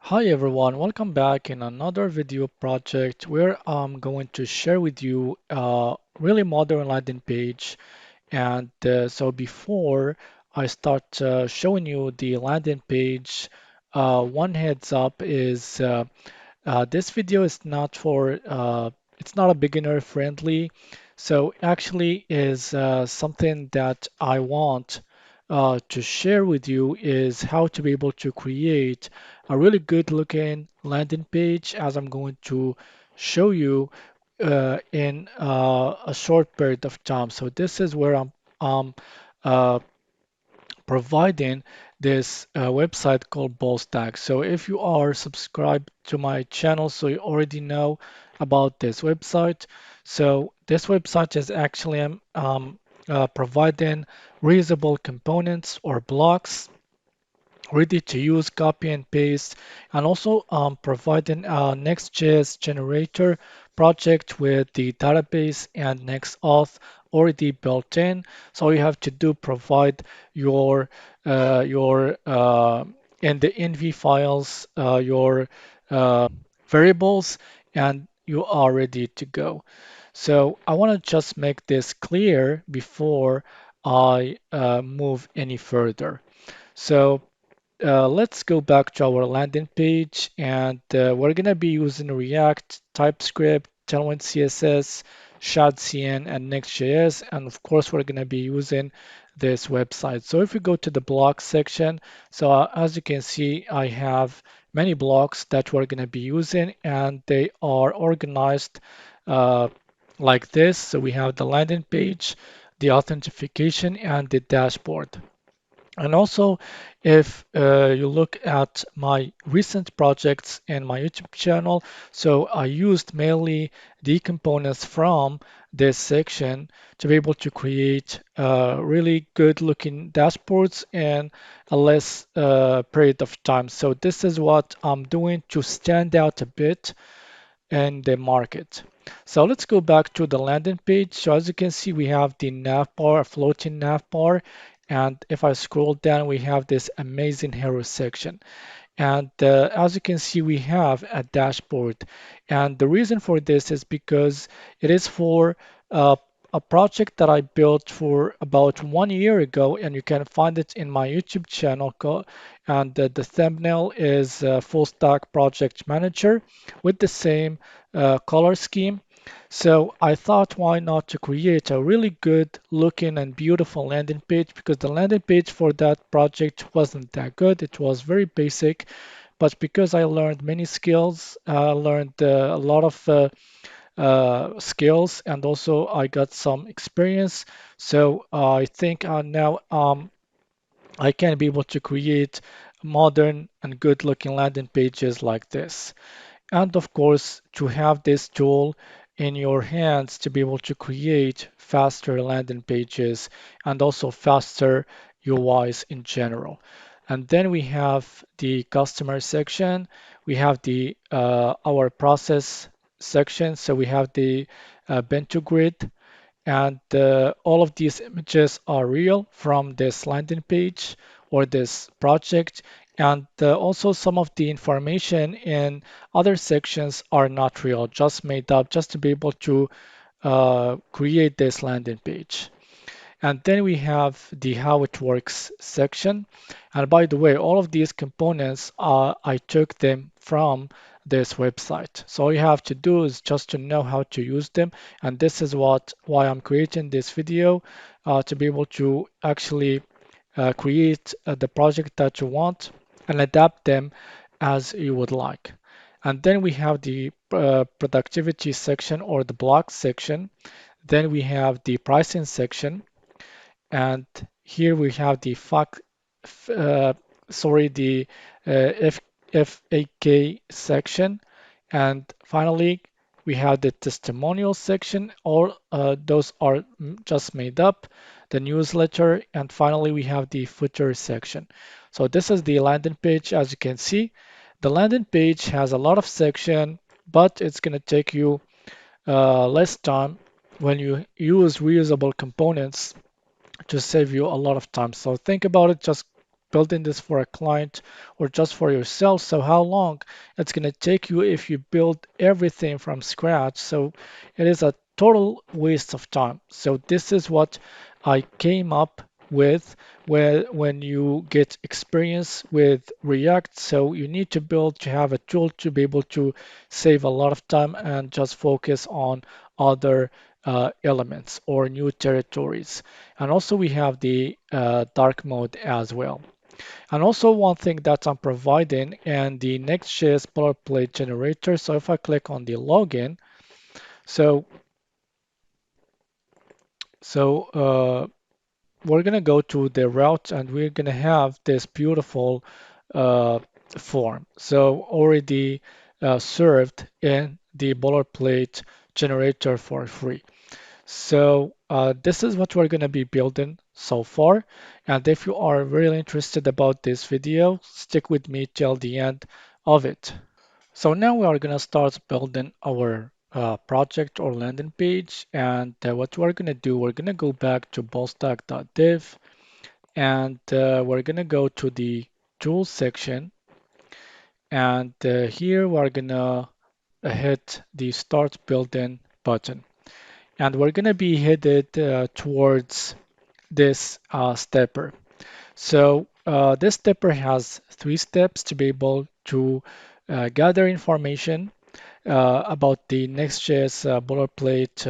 Hi everyone, welcome back in another video project where I'm going to share with you a really modern landing page. And so before I start showing you the landing page, one heads up is this video is not for, it's not a beginner friendly. So actually is something that I want to share with you is how to be able to create a really good looking landing page as I'm going to show you in a short period of time. So this is where I'm uh, providing this website called Ballstack. So if you are subscribed to my channel, so you already know about this website. So this website is actually providing reusable components or blocks ready to use, copy and paste, and also providing a Next.js generator project with the database and NextAuth already built in. So all you have to do provide your in the env files your variables, and you are ready to go. So I want to just make this clear before I move any further. So let's go back to our landing page, and we're going to be using React, TypeScript, Tailwind CSS, Shadcn, and Next.js. And of course, we're going to be using this website. So if we go to the blocks section, so as you can see, I have many blocks that we're going to be using, and they are organized uh, like this. So we have the landing page, the authentication, and the dashboard. And also, if you look at my recent projects in my YouTube channel, so I used mainly the components from this section to be able to create really good looking dashboards in a less period of time. So this is what I'm doing to stand out a bit in the market. So let's go back to the landing page. So as you can see, we have the navbar, a floating navbar. And if I scroll down, we have this amazing hero section. And as you can see, we have a dashboard. And the reason for this is because it is for uh, a project that I built for about 1 year ago, and you can find it in my YouTube channel. And the thumbnail is Full Stack Project Manager with the same color scheme. So I thought, why not to create a really good looking and beautiful landing page, because the landing page for that project wasn't that good. It was very basic, but because I learned many skills, I learned a lot of skills, and also I got some experience. So I think now I can be able to create modern and good looking landing pages like this. And of course, to have this tool in your hands to be able to create faster landing pages and also faster UIs in general. And then we have the customer section. We have the our process section. So we have the bento grid, and all of these images are real from this landing page or this project. And also some of the information in other sections are not real, just made up, just to be able to create this landing page. And then we have the how it works section. And by the way, all of these components, I took them from this website. So all you have to do is just to know how to use them. And this is why I'm creating this video, to be able to actually create the project that you want and adapt them as you would like. And then we have the productivity section or the block section. Then we have the pricing section, and here we have the uh, the F, FAK section, and finally we have the testimonial section. All those are just made up, the newsletter, and finally we have the footer section. So this is the landing page. As you can see, the landing page has a lot of section, but it's going to take you less time when you use reusable components to save you a lot of time. So think about it, just building this for a client or just for yourself. So how long it's going to take you if you build everything from scratch? So it is a total waste of time. So this is what I came up with where when you get experience with React. So you need to build to have a tool to be able to save a lot of time and just focus on other elements or new territories. And also we have the dark mode as well. And also one thing that I'm providing in the Next.js boilerplate generator. So if I click on the login, so so we're gonna go to the route and we're gonna have this beautiful uh, form. So already served in the boilerplate generator for free. So this is what we're going to be building so far. And if you are really interested about this video, stick with me till the end of it. So now we are going to start building our project or landing page. And what we're going to do, we're going to go back to ballstack.dev and we're going to go to the tools section. And here we're going to hit the start building button. And we're going to be headed towards this stepper. So this stepper has 3 steps to be able to gather information about the Next.js boilerplate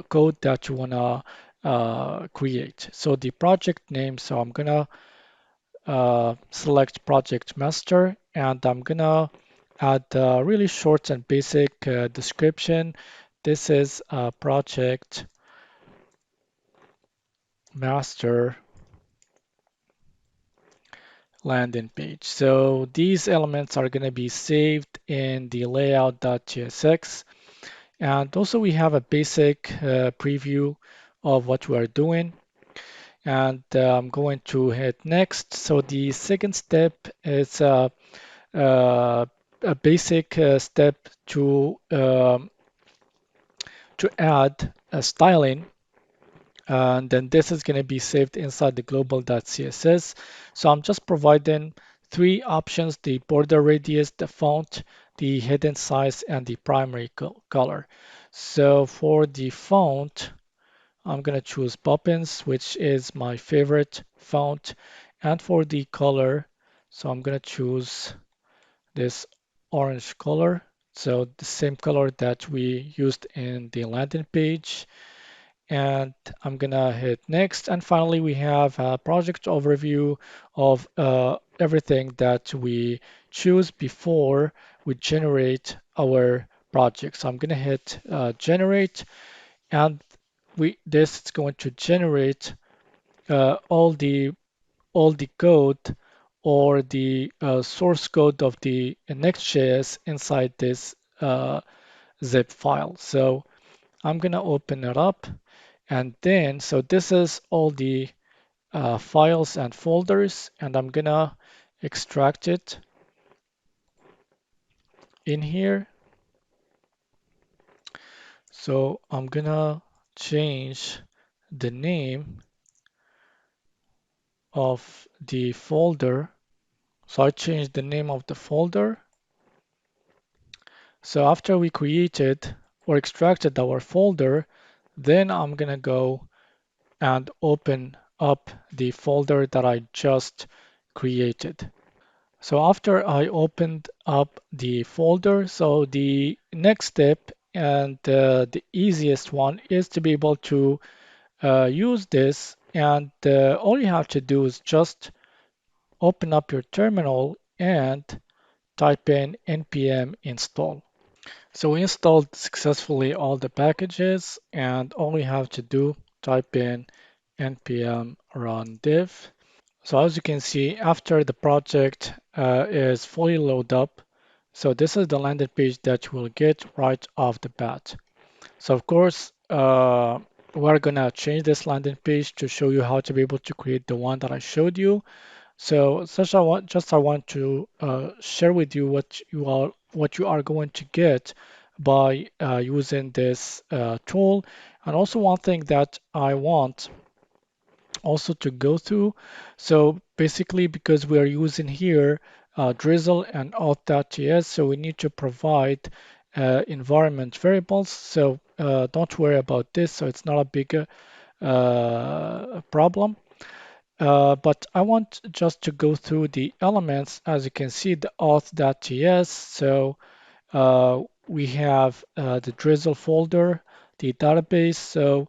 code that you want to create. So the project name, so I'm going to select project master and I'm going to add a really short and basic description. This is a project master landing page. So these elements are going to be saved in the layout.tsx. And also we have a basic preview of what we are doing. And I'm going to hit next. So the second step is uh, a basic step to add a styling and then this is going to be saved inside the global.css. So I'm just providing 3 options, the border radius, the font, the hidden size, and the primary color. So for the font, I'm going to choose Poppins, which is my favorite font. And for the color, so I'm going to choose this orange color. So the same color that we used in the landing page and I'm gonna hit next. And finally, we have a project overview of everything that we choose before we generate our project. So I'm gonna hit generate, and this is going to generate all the code or the source code of the Next.js inside this zip file. So I'm gonna open it up. And then, so this is all the files and folders, and I'm gonna extract it in here. So I'm gonna change the name of the folder. So I changed the name of the folder. So after we created or extracted our folder, then I'm gonna go and open up the folder that I just created. So after I opened up the folder, so the next step and the easiest one is to be able to use this and all you have to do is just open up your terminal and type in npm install. So we installed successfully all the packages and all we have to do type in npm run diff. So as you can see, after the project is fully loaded up, so this is the landing page that you will get right off the bat. So of course, we're gonna change this landing page to show you how to be able to create the one that I showed you. So such I want to share with you what you are going to get by using this tool. And also one thing that I want also to go through. So basically, because we are using here drizzle and auth.js, so we need to provide environment variables. So don't worry about this. So it's not a big problem. But I want just to go through the elements. As you can see, the auth.js. So we have the drizzle folder, the database. So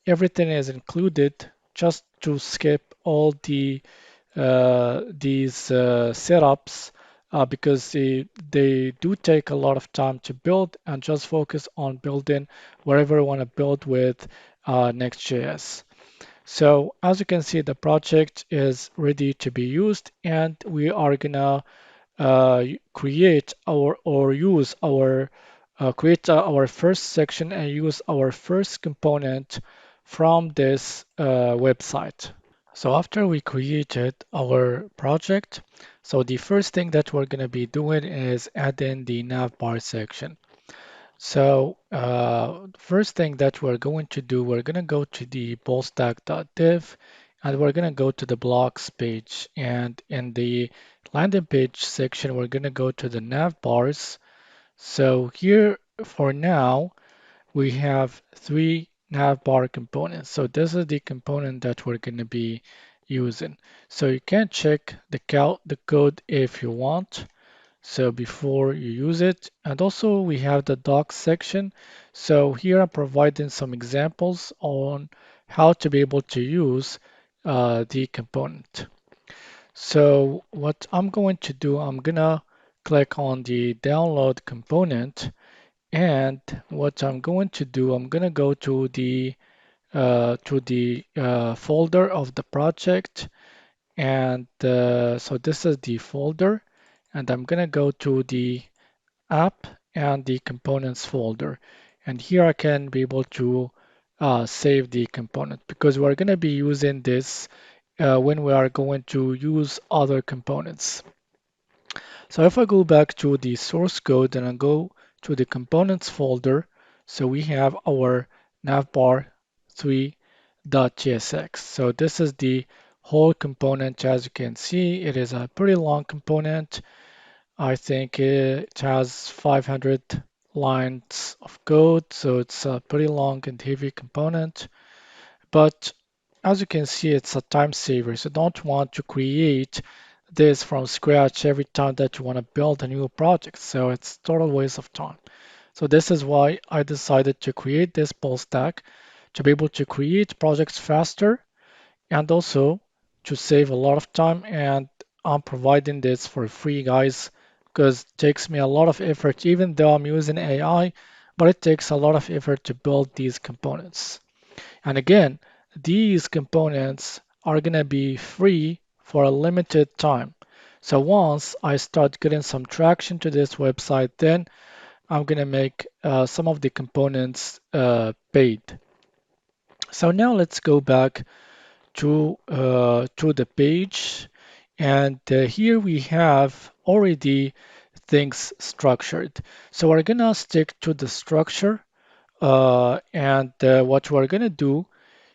everything is included just to skip all these setups because they do take a lot of time to build, and just focus on building whatever you want to build with Next.js. So as you can see, the project is ready to be used, and we are gonna create our or use our create our first section and use our first component from this website. So after we created our project, so the first thing that we're going to be doing is adding the navbar section. So first thing that we're going to do, we're going to go to the ballstack.dev, and we're going to go to the blocks page. And in the landing page section, we're going to go to the navbars. So here for now, we have three navbar components. So this is the component that we're going to be using. So you can check the code if you want. So before you use it, and also we have the docs section. So here I'm providing some examples on how to be able to use the component. So what I'm going to do, I'm gonna click on the download component, and what I'm going to do, I'm gonna go to the folder of the project, and so this is the folder, and I'm gonna go to the app and the components folder, and here I can be able to save the component because we're gonna be using this when we are going to use other components. So if I go back to the source code and I go to the components folder, so we have our navbar 3.csx. So this is the whole component. As you can see, it is a pretty long component. I think it has 500 lines of code, so it's a pretty long and heavy component. But as you can see, it's a time saver. So don't want to create this from scratch every time that you want to build a new project. So it's total waste of time. So this is why I decided to create this pull stack to be able to create projects faster and also to save a lot of time. And I'm providing this for free, guys, because it takes me a lot of effort, even though I'm using AI, but it takes a lot of effort to build these components. And again, these components are going to be free for a limited time. So once I start getting some traction to this website, then I'm going to make some of the components paid. So now let's go back to the page, and here we have already things structured. So we're gonna stick to the structure, and what we're gonna do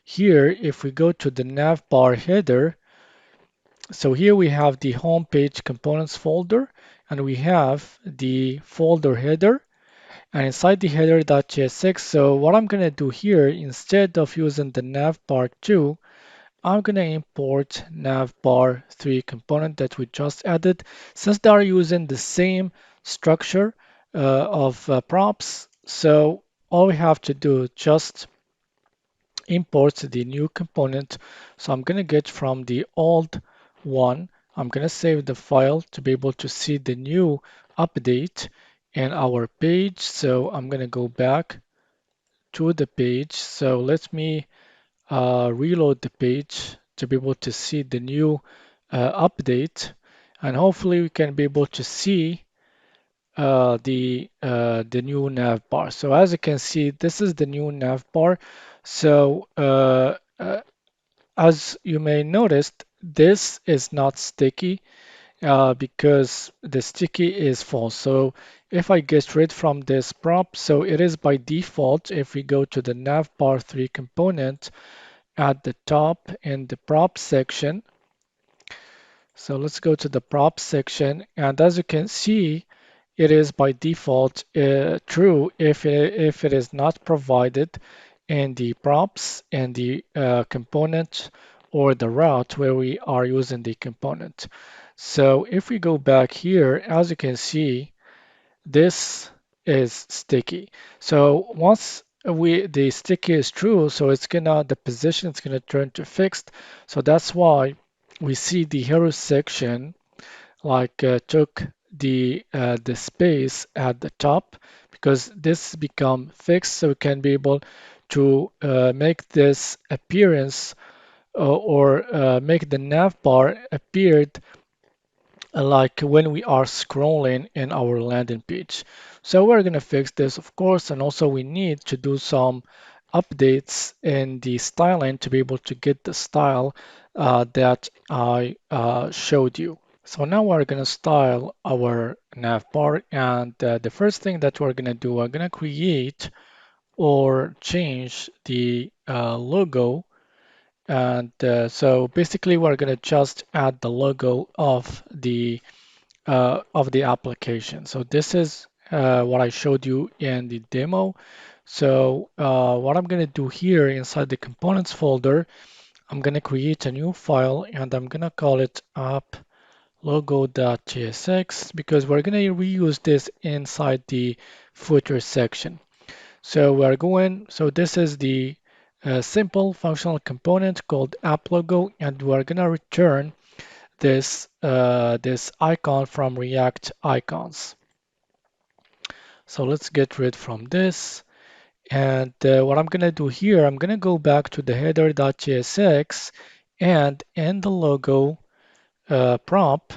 here, if we go to the navbar header, so here we have the home page components folder, and we have the folder header, and inside the header.jsx. So what I'm gonna do here, instead of using the navbar2, I'm going to import navbar 3 component that we just added. Since they are using the same structure of props, so all we have to do is just import the new component. So I'm going to get from the old one, I'm going to save the file to be able to see the new update in our page. So I'm going to go back to the page. So let me reload the page to be able to see the new update, and hopefully we can be able to see the new nav bar. So as you can see, this is the new nav bar. So as you may notice, this is not sticky because the sticky is false. So if I get rid from this prop, so it is by default, if we go to the navbar 3 component, at the top in the prop section. So let's go to the prop section, and as you can see, it is by default true if it is not provided in the props and the component or the route where we are using the component. So if we go back here, as you can see, this is sticky. So once the sticky is true, so it's gonna the position is gonna turn to fixed. So that's why we see the hero section like took the space at the top because this become fixed, so we can be able to make this appearance or make the nav bar appeared like when we are scrolling in our landing page. So we're going to fix this, of course, and also we need to do some updates in the styling to be able to get the style that I showed you. So now we're going to style our nav bar, and the first thing that we're going to do, we're going to create or change the logo. And so basically we're going to just add the logo of the application. So this is what I showed you in the demo. So what I'm going to do here inside the components folder, I'm going to create a new file and I'm going to call it app logo.tsx because we're going to reuse this inside the footer section. So so this is the simple functional component called app logo, and we're going to return this icon from React icons. So let's get rid from this. And what I'm going to do here, I'm going to go back to the header.jsx and in the logo prop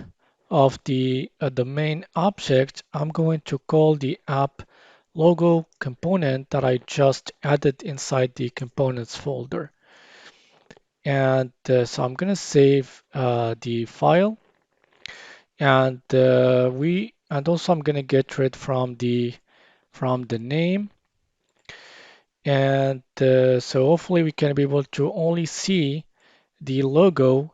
of the main object, I'm going to call the app logo component that I just added inside the components folder. And so I'm going to save the file. And also I'm going to get rid from the name. And so hopefully we can be able to only see the logo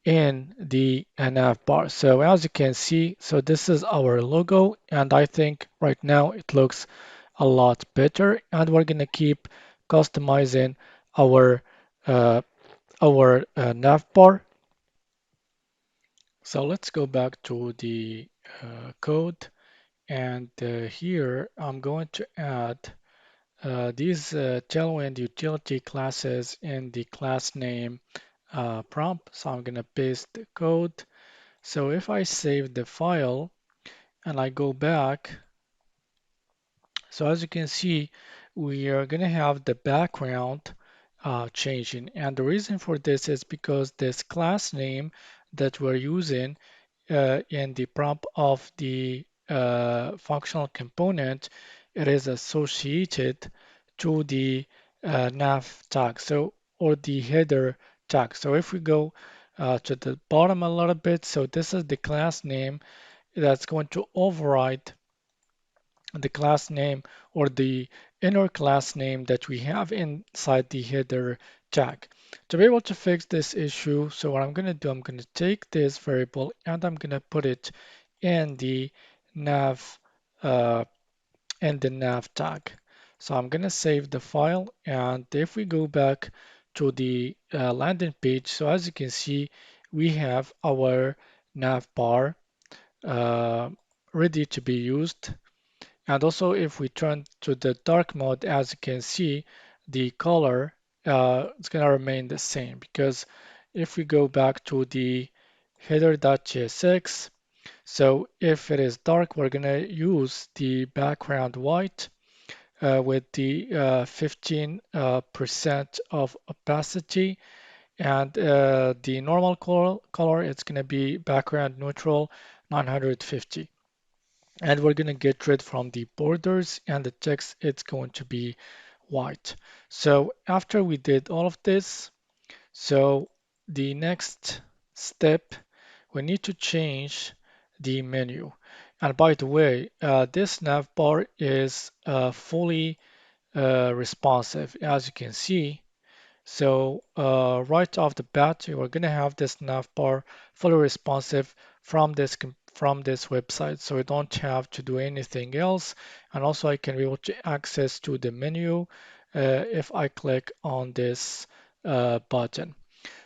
in the nav bar. So as you can see, so this is our logo, and I think right now it looks a lot better. And we're gonna keep customizing our uh, nav bar. So let's go back to the code, and here I'm going to add these Tailwind utility classes in the class name prompt. So I'm gonna paste the code. So if I save the file and I go back, so as you can see, we are going to have the background changing. And the reason for this is because this class name that we're using in the prompt of the functional component, it is associated to the nav tag, so or the header tag. So if we go to the bottom a little bit, so this is the class name that's going to override the class name or the inner class name that we have inside the header tag. To be able to fix this issue, so what I'm going to do, I'm going to take this variable and I'm going to put it in the nav uh, nav tag. So I'm going to save the file, and if we go back to the landing page, so as you can see, we have our nav bar uh, ready to be used. And also if we turn to the dark mode, as you can see, the color is going to remain the same because if we go back to the header.jsx, so if it is dark, we're going to use the background white with the 15% of opacity, and the normal color it's going to be background neutral 950. And we're going to get rid from the borders, and the text it's going to be white. So after we did all of this, so the next step, we need to change the menu. And by the way, this navbar is fully responsive. As you can see, So right off the bat, you are going to have this navbar fully responsive from this website. So you don't have to do anything else. And also I can be able to access to the menu if I click on this button.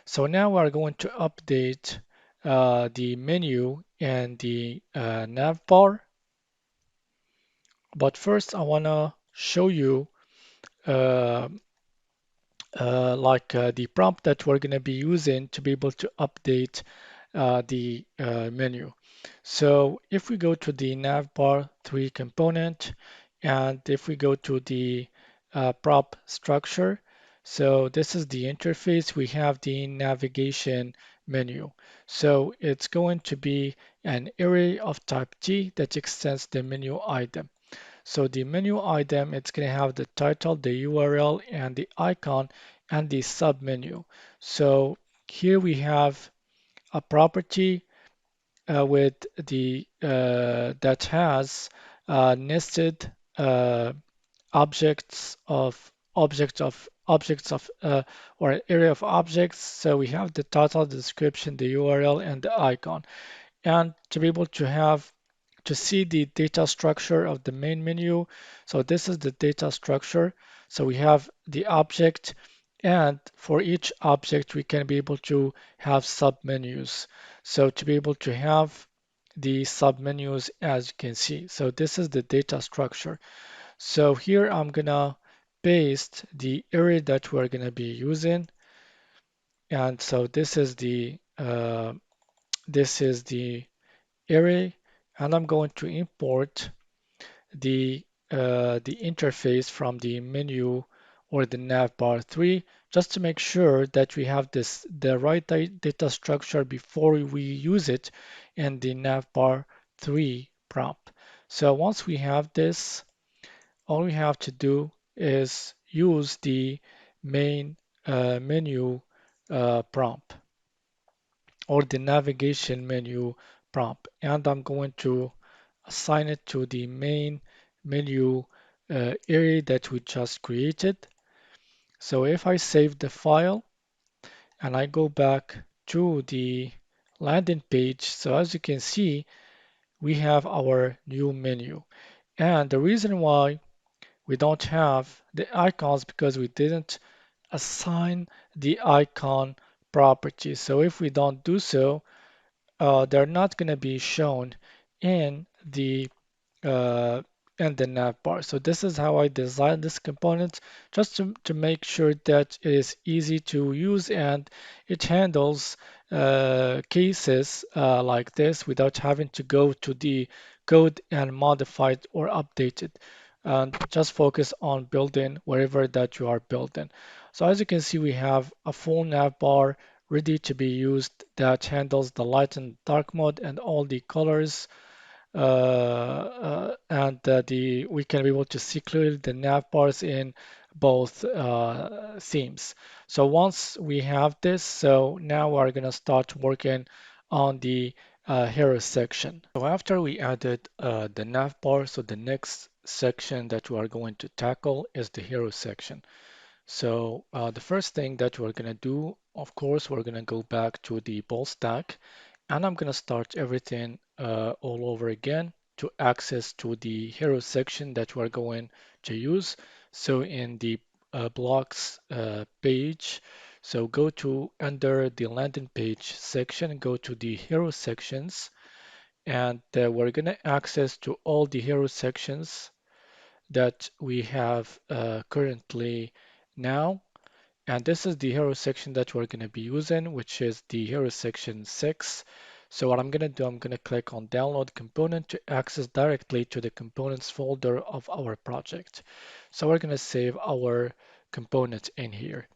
So now we're going to update the menu and the navbar. But first I want to show you uh, the prompt that we're going to be using to be able to update the menu. So if we go to the navbar 3 component, and if we go to the prop structure, so this is the interface. We have the navigation menu. So it's going to be an array of type T that extends the menu item. So the menu item, it's going to have the title, the URL, and the icon, and the submenu. So here we have a property with the that has nested uh, objects of or an array of objects. So we have the title, the description, the URL, and the icon. And to be able to see the data structure of the main menu. So this is the data structure. So we have the object, and for each object, we can be able to have submenus. So to be able to have the submenus, as you can see. So this is the data structure. So here I'm gonna paste the array that we're gonna be using. And so this is the array, and I'm going to import the the interface from the menu or the navbar 3 just to make sure that we have the right data structure before we use it in the navbar 3 prompt. So once we have this, all we have to do is use the main menu prompt or the navigation menu prompt, and I'm going to assign it to the main menu area that we just created. So if I save the file and I go back to the landing page, so as you can see, we have our new menu. And the reason why we don't have the icons because we didn't assign the icon property. So if we don't do so, they're not going to be shown in the uh, and the navbar. So this is how I designed this component just to make sure that it is easy to use and it handles cases like this without having to go to the code and modify it or update it. And just focus on building wherever that you are building. So as you can see, we have a full navbar ready to be used that handles the light and dark mode and all the colors and the we can be able to see clearly the nav bars in both themes. So once we have this, so now we're going to start working on the hero section. So after we added the nav bar, so the next section that we are going to tackle is the hero section. So the first thing that we're going to do, of course, we're going to go back to the ball stack, and I'm going to start everything all over again to access to the hero section that we're going to use. So in the blocks page, so go to under the landing page section, go to the hero sections, and we're going to access to all the hero sections that we have currently now. And this is the hero section that we're going to be using, which is the hero section 6. So what I'm going to do, I'm going to click on download component to access directly to the components folder of our project. So we're going to save our components in here.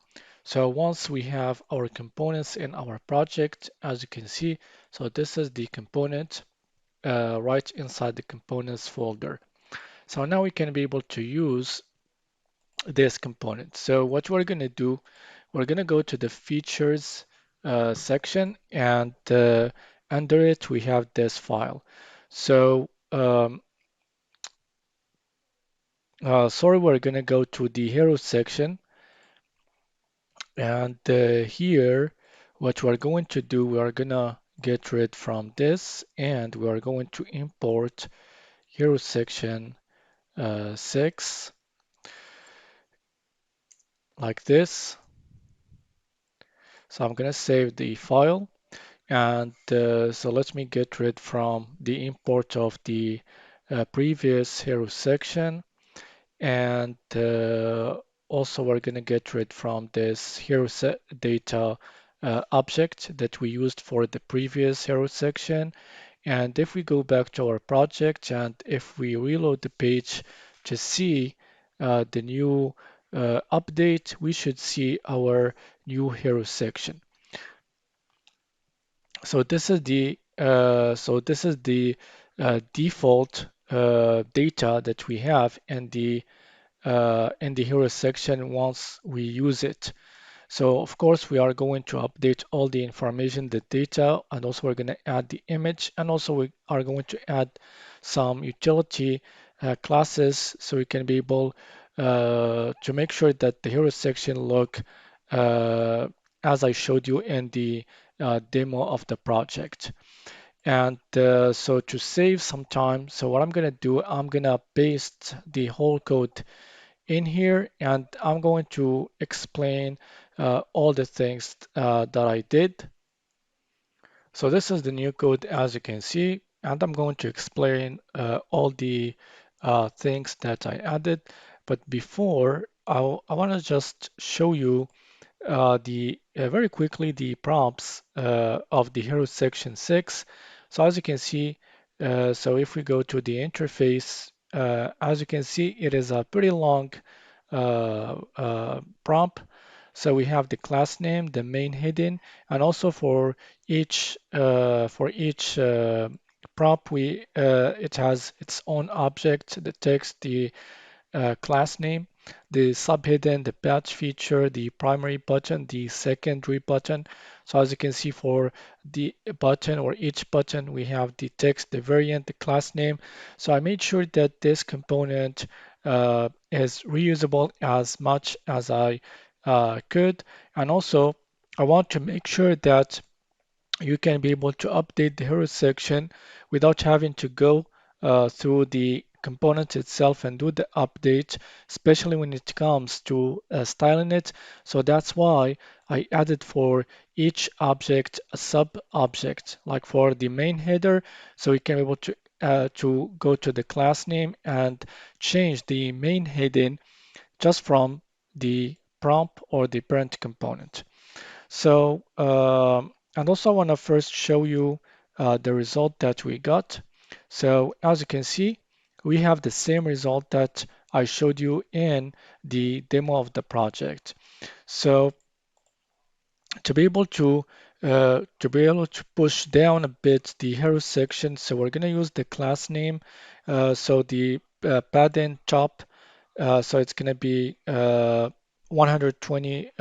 So once we have our components in our project, as you can see, so this is the component right inside the components folder. So now we can be able to use this component. So what we're going to do, we're going to go to the features section, and under it we have this file. So sorry, we're going to go to the hero section, And here, what we're going to do, we are gonna get rid from this, and we are going to import hero section 6 like this. So I'm gonna save the file, and so let me get rid from the import of the previous hero section. And also we're going to get rid from this hero set data object that we used for the previous hero section. And if we go back to our project and if we reload the page to see the new update, we should see our new hero section. So this is the default data that we have in the hero section once we use it. So of course we are going to update all the information, the data, and also we're going to add the image, and also we are going to add some utility classes so we can be able to make sure that the hero section look uh, as I showed you in the demo of the project. And so to save some time, so what I'm going to do, I'm going to paste the whole code in here, and I'm going to explain all the things that I did. So this is the new code as you can see, and I'm going to explain all the things that I added. But before, I want to just show you the very quickly the prompts of the hero section 6. So as you can see, so if we go to the interface, as you can see, it is a pretty long prompt. So we have the class name, the main hidden, and also for each prompt, we it has its own object, the text, the class name, the subhidden, the batch feature, the primary button, the secondary button. So as you can see for the button or each button, we have the text, the variant, the class name. So I made sure that this component is reusable as much as I could. And also, I want to make sure that you can be able to update the hero section without having to go through the component itself and do the update, especially when it comes to styling it. So that's why I added for each object a sub object, like for the main header, so you can be able to go to the class name and change the main heading just from the prompt or the parent component. So, and also I want to first show you the result that we got. So as you can see, we have the same result that I showed you in the demo of the project. So to be able to push down a bit the hero section, so we're going to use the class name. So the padding top, so it's going to be 120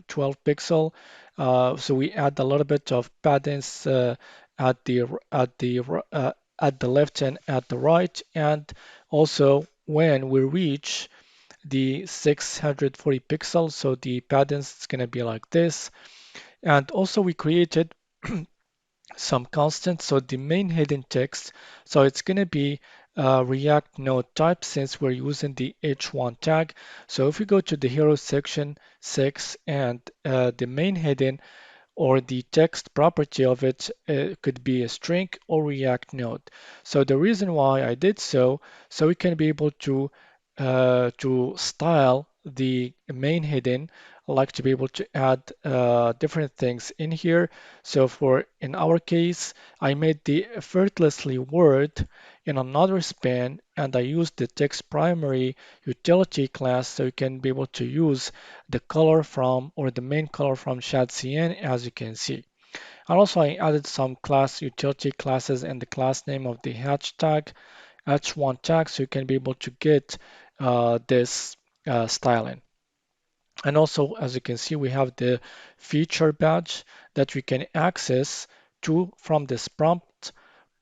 12 pixel. So we add a little bit of paddings at the at the left and at the right, and also when we reach the 640 pixels, so the paddings is going to be like this. And also we created some constants. So the main hidden text, so it's going to be React node type since we're using the h1 tag. So if we go to the hero section 6 and the main hidden or the text property of it could be a string or React node. So the reason why I did so, so we can be able to style the main hidden. I like to be able to add different things in here. So for in our case, I made the effortlessly word in another span, and I used the text primary utility class so you can be able to use the color from or the main color from Shadcn as you can see. And also I added some class utility classes and the class name of the h1 tag so you can be able to get this styling. And also, as you can see, we have the feature badge that we can access to from this prompt,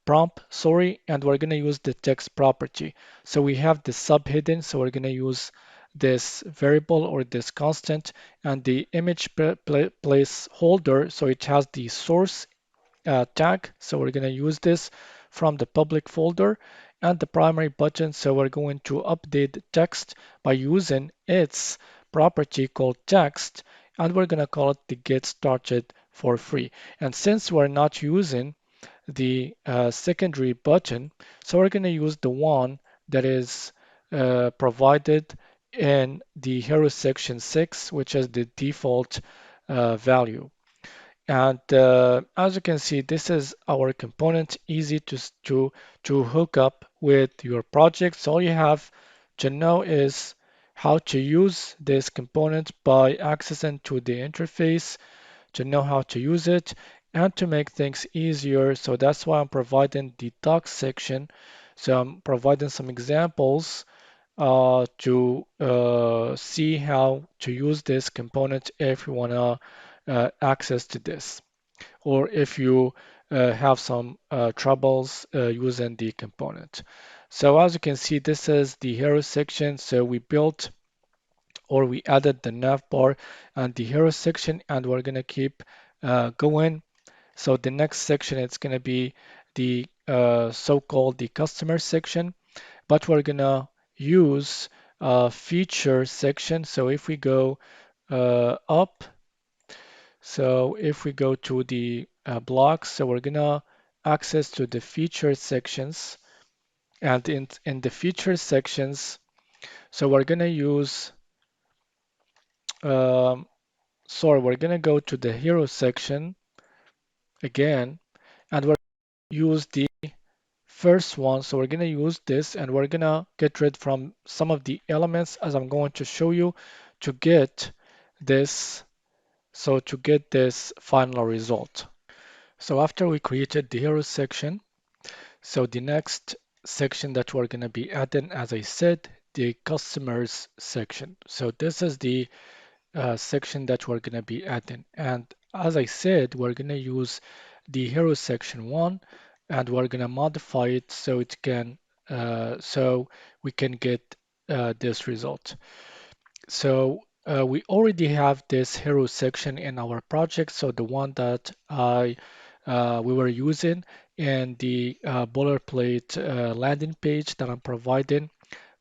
and we're going to use the text property. So we have the subhidden, so we're going to use this variable or this constant, and the image placeholder, so it has the source tag. So we're going to use this from the public folder, and the primary button. So we're going to update the text by using its property called text, and we're going to call it the get started for free. And since we're not using the secondary button, so we're going to use the one that is provided in the hero section 6, which is the default value. And as you can see, this is our component, easy to hook up with your projects. All you have to know is how to use this component by accessing to the interface, to know how to use it, and to make things easier. So that's why I'm providing the docs section. So I'm providing some examples to see how to use this component if you want to access to this, or if you have some troubles using the component. So as you can see, this is the hero section. So we built or we added the navbar and the hero section, and we're going to keep going. So the next section, it's going to be the so-called the customer section, but we're going to use feature section. So if we go up, so if we go to the blocks, so we're gonna access to the feature sections, and in the feature sections, so we're gonna use, um, sorry, we're gonna go to the hero section again, and we're gonna use the first one. So we're gonna use this, and we're gonna get rid from some of the elements as I'm going to show you to get this, so to get this final result. So after we created the hero section, so the next section that we're going to be adding, as I said, the customers section. So this is the section that we're going to be adding. And as I said, we're going to use the hero section 1, and we're going to modify it so it can so we can get this result. So we already have this hero section in our project. So the one that we were using in the boilerplate landing page that I'm providing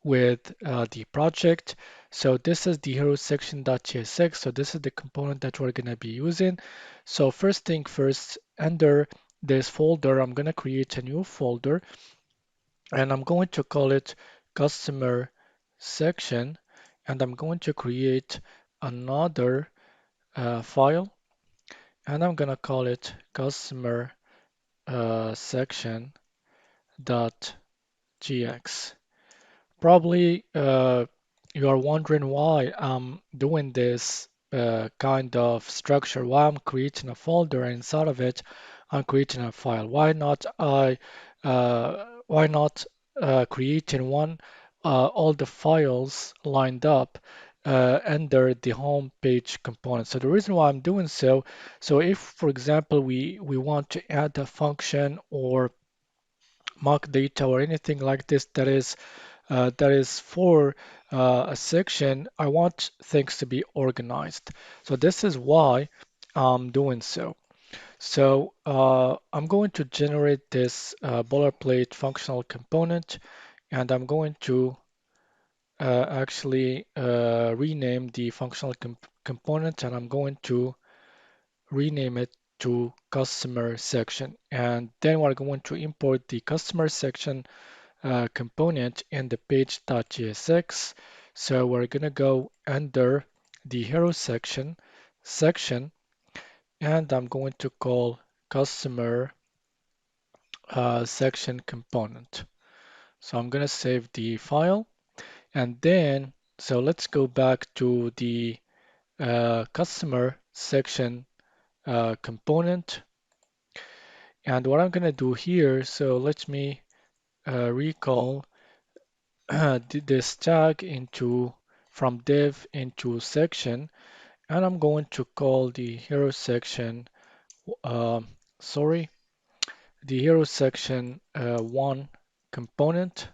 with the project. So this is the hero section.tsx. So this is the component that we're going to be using. So first thing first, under this folder, I'm going to create a new folder, and I'm going to call it customer section, and I'm going to create another file, and I'm going to call it customer section dot gx. Probably you are wondering why I'm doing this kind of structure, why I'm creating a folder, and inside of it I'm creating a file. Why not creating one all the files lined up under the home page component. So the reason why I'm doing so, so if for example we want to add a function or mock data or anything like this that is for a section, I want things to be organized. So this is why I'm doing so. So I'm going to generate this boilerplate functional component, and I'm going to actually rename the functional component, and I'm going to rename it to customer section. And then we're going to import the customer section component in the page.jsx. So we're going to go under the hero section, and I'm going to call customer section component. So I'm going to save the file, and then so let's go back to the customer section component. And what I'm going to do here, so let me recall this tag into from div into section, and I'm going to call the hero section uh, sorry the hero section 1 component.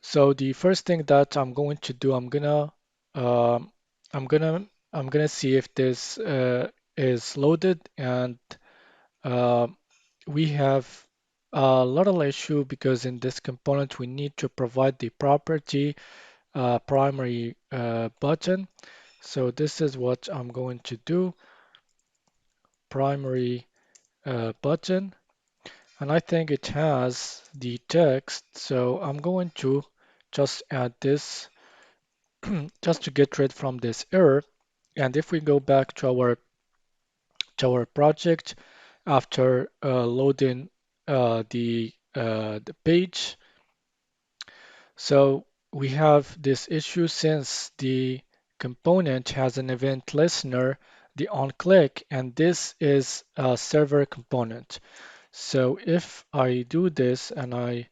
So the first thing that I'm going to do, um, I'm gonna see if this is loaded, and uh, we have a little issue because in this component we need to provide the property primary button. So this is what I'm going to do, primary button, and I think it has the text. So I'm going to just add this just to get rid from this error. And if we go back to our project after loading the page, so we have this issue since the component has an event listener, the onClick, and this is a server component. So if I do this and I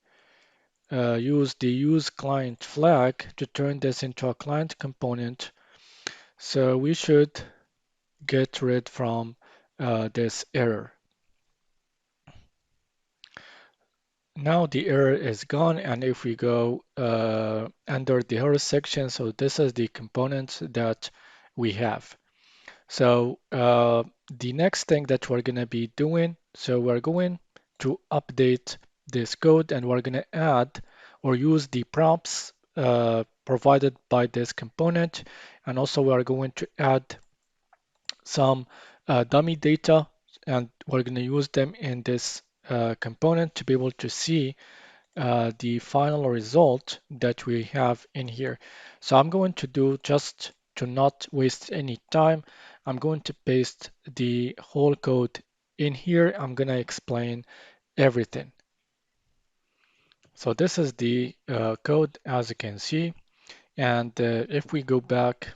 use the use client flag to turn this into a client component, so we should get rid from this error. Now the error is gone, and if we go under the error section, so this is the component that we have. So the next thing that we're going to be doing, so we're going to update this code, and we're going to add or use the prompts provided by this component, and also we are going to add some dummy data, and we're going to use them in this component to be able to see the final result that we have in here. So I'm going to do, just to not waste any time, I'm going to paste the whole code in here. I'm going to explain everything. So this is the code, as you can see. And if we go back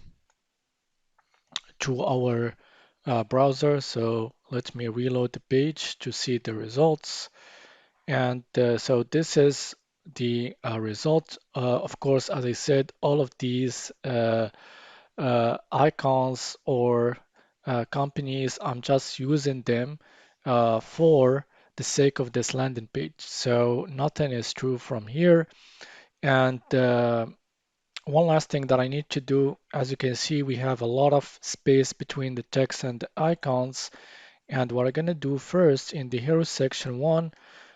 to our browser, so let me reload the page to see the results. And so this is the result. Of course, as I said, all of these icons or companies, I'm just using them for the sake of this landing page. So nothing is true from here. And one last thing that I need to do, as you can see, we have a lot of space between the text and the icons. And what I'm going to do first in the hero section one,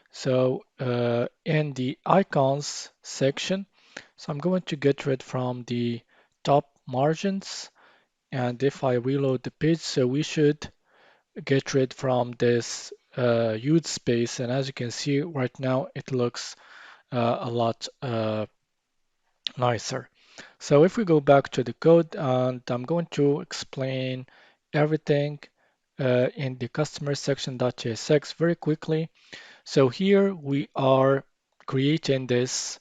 so in the icons section, so I'm going to get rid from the top margins. And if I reload the page, so we should get rid from this huge space. And as you can see right now, it looks a lot nicer. So if we go back to the code, and I'm going to explain everything in the customer section.jsx very quickly. So here we are creating this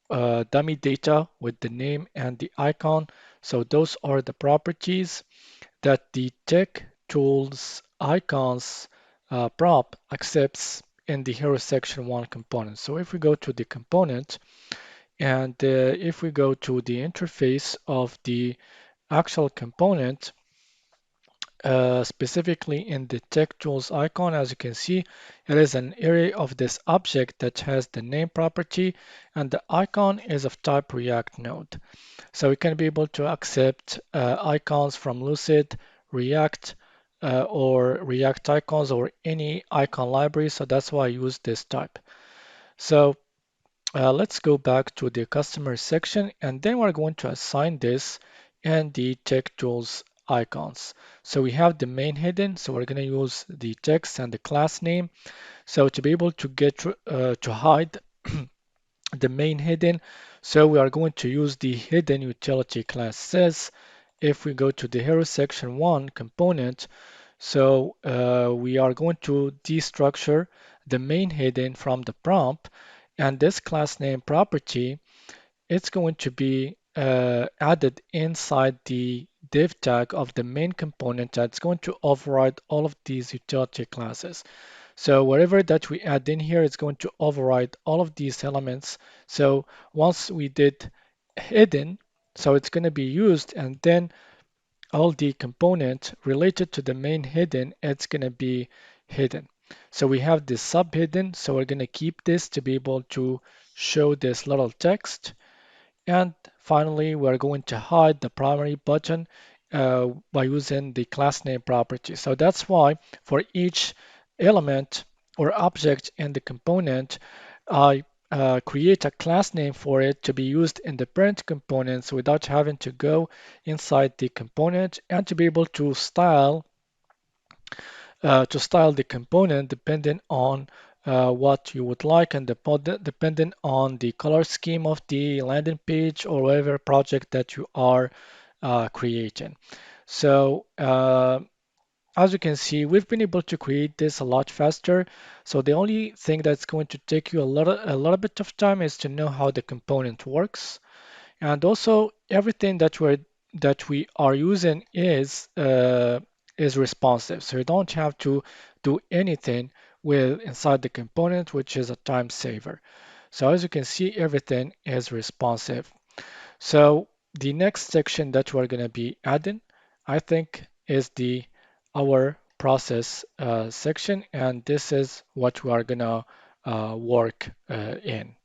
dummy data with the name and the icon. So those are the properties that the tech tools icons prop accepts in the hero section one component. So if we go to the component, and if we go to the interface of the actual component, specifically in the tech tools icon, as you can see, it is an array of this object that has the name property, and the icon is of type React Node. So we can be able to accept icons from Lucid, React, or React icons, or any icon library. So that's why I use this type. So let's go back to the customer section, and then we're going to assign this and the tech tools icons. So we have the main hidden, so we're going to use the text and the class name. So to be able to get to hide the main hidden, so we are going to use the hidden utility class says. If we go to the hero section one component, so we are going to destructure the main hidden from the prompt, and this class name property, it's going to be added inside the div tag of the main component that's going to override all of these utility classes. So whatever that we add in here is going to override all of these elements. So once we did hidden, so it's going to be used, and then all the component related to the main hidden, it's going to be hidden. So we have this sub hidden, so we're going to keep this to be able to show this little text. And finally, we're going to hide the primary button by using the class name property. So that's why for each element or object in the component, I create a class name for it to be used in the parent components without having to go inside the component and to be able to style the component depending on what you would like and depending on the color scheme of the landing page or whatever project that you are creating. So as you can see, we've been able to create this a lot faster. So the only thing that's going to take you a little bit of time is to know how the component works. And also everything that we are using is responsive. So you don't have to do anything with inside the component, which is a time saver. So as you can see, everything is responsive. So the next section that we're going to be adding, I think, is the our process section, and this is what we are going to work in.